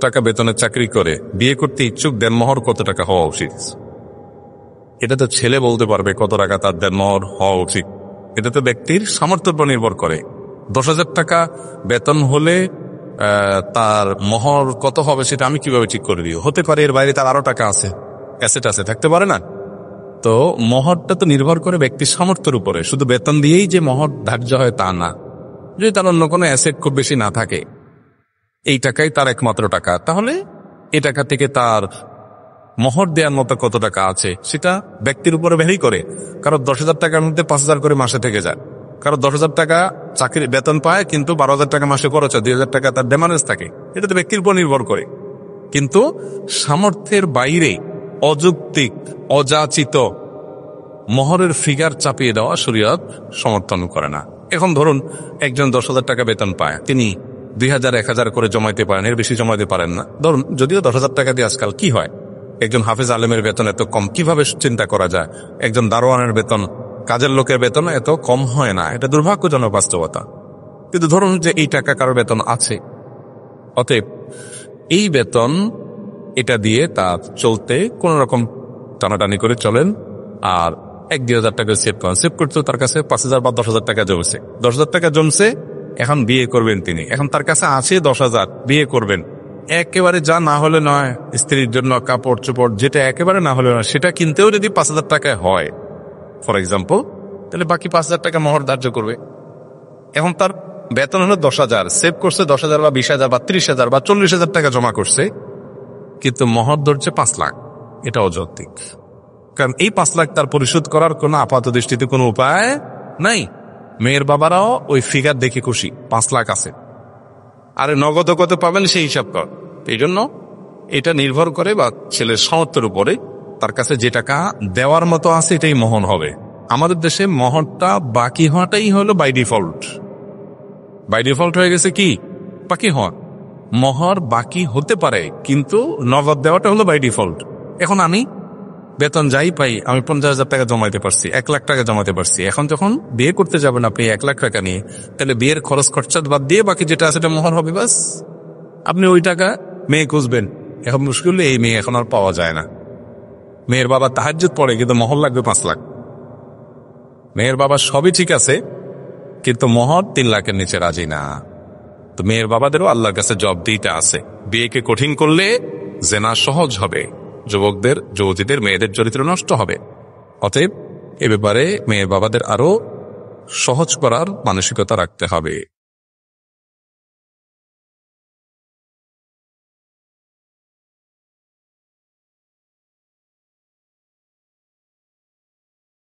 টাকা বেতনের চাকরি করে বিয়ে করতে ইচ্ছুক, দেনমোহর কত টাকা হওয়া উচিত? এটা তো ছেলে বলতে পারবে কত টাকা তার দেনমোহর হওয়া উচিত। এটা তো ব্যক্তির সামর্থ্যের উপর নির্ভর করে। 10,000 টাকা বেতন হলে তার মোহর কত হবে সেটা আমি কিভাবে ঠিক করে দিই? হতে পারে এর বাইরে তার আরো টাকা আছে, অ্যাসেট আছে, থাকতে পারে না? তো মোহরটা তো নির্ভর করে ব্যক্তির সামর্থ্যের উপরে। শুধু বেতন দিয়েই যে মোহর ধার্য হয় তা না। যদি তার অন্য কোনো অ্যাসেট খুব বেশি না থাকে, এই টাকাই তার একমাত্র টাকা, তাহলে এই টাকা থেকে তার মোহর দেওয়ার মতো কত টাকা আছে সেটা ব্যক্তির উপরে ভ্যারি করে। কারো 10,000 টাকার মধ্যে 5,000 করে মাসে থেকে যায়, কারো 10,000 টাকা চাকরি বেতন পায় কিন্তু 12,000 টাকা মাসে খরচ হয়, 2,000 টাকা তার ডেমারেজ থাকে। এটা তো ব্যক্তির উপর নির্ভর করে। কিন্তু সামর্থ্যের বাইরে অযৌক্তিক অযাচিত মোহরের ফিগার চাপিয়ে দেওয়া শরীয়ত সমর্থন করে না। এখন ধরুন একজন 10,000 টাকা বেতন পায়, তিনি 2,000 1,000 করে জমাইতে পারেন, এর বেশি জমাইতে পারেন না। ধরুন যদিও 10,000 টাকা দিয়ে আজকাল কি হয়, একজন হাফেজ আলেমের বেতন এত কম কিভাবে চিন্তা করা যায়? একজন দারোয়ানের বেতন, কাজের লোকের বেতন এত কম হয় না। এটা দুর্ভাগ্যজনক বাস্তবতা। কিন্তু ধরুন যে এই টাকা কারো বেতন আছে, অতএব এই বেতন এটা দিয়ে তার চলতে কোন রকম টানাটানি করে চলেন, আর 1-2,000 টাকা সেভ করেন। সেভ করতে তার কাছে 5,000 বা 10,000 টাকা জমছে। 10,000 টাকা জমছে, এখন বিয়ে করবেন তিনি। এখন তার কাছে আছে 10,000, বিয়ে করবেন। একেবারে যা না হলে নয়, স্ত্রীর জন্য কাপড় চোপড় যেটা একেবারে না হলে নয়, সেটা কিনতেও যদি 5,000 টাকায় হয় ফর এক্সাম্পল, তাহলে বাকি 5,000 টাকা মোহর ধার্য করবে। এখন তার বেতন হলো 10,000, সেভ করছে 10,000 বা 20,000 বা 30,000 বা 40,000 টাকা জমা করছে, কিন্তু মোহর ধরছে 5 লাখ। এটা অযৌক্তিক। কারণ এই 5 লাখ তার পরিশোধ করার কোনো আপাত দৃষ্টিতে কোনো উপায় নাই। মেয়ের বাবারাও ওই ফিগার দেখে খুশি, 5 লাখ আছে, আরে নগদ কত পাবেন সেই হিসাব কর। এই জন্য এটা নির্ভর করে বা ছেলের সামর্থ্যের উপরে, তার কাছে যে টাকা দেওয়ার মতো আছে এটাই মোহর হবে। আমাদের দেশে মোহরটা বাকি হওয়াটাই হলো বাই ডিফল্ট। বাই ডিফল্ট হয়ে গেছে কি বাকি হওয়া। মোহর বাকি হতে পারে কিন্তু নগদ দেওয়াটা হলো বাই ডিফল্ট। এখন আমি বেতন যাই পাই, আমি 50,000 টাকা জমাইতে পারছি, 1 লাখ টাকা জমাতে পারছি। এখন যখন বিয়ে করতে যাবেন আপনি 1 লাখ টাকা নিয়ে, তাহলে বিয়ের খরচ খরচা বাদ দিয়ে বাকি যেটা আছে সেটা মোহর হবে। বাস আপনি ওই টাকা মেয়ে খুঁজবেন। এখন মুশকিল, এই মেয়ে এখন আর পাওয়া যায় না। মেয়ের বাবা তাহাজ্জুদ পড়ে কিন্তু মোহর লাগবে 5 লাখ। মেয়ের বাবা সবই ঠিক আছে কিন্তু মোহর 3 লাখের নিচে রাজি না। তো মেয়ের বাবাদেরও আল্লাহর কাছে জবাবদিহিতা আছে। বিয়েকে কঠিন করলে জেনা সহজ হবে, যুবকদের যুবতীদের মেয়েদের চরিত্র নষ্ট হবে। অতএব এ ব্যাপারে মেয়ের বাবাদের আরো সহজ করার মানসিকতা রাখতে হবে।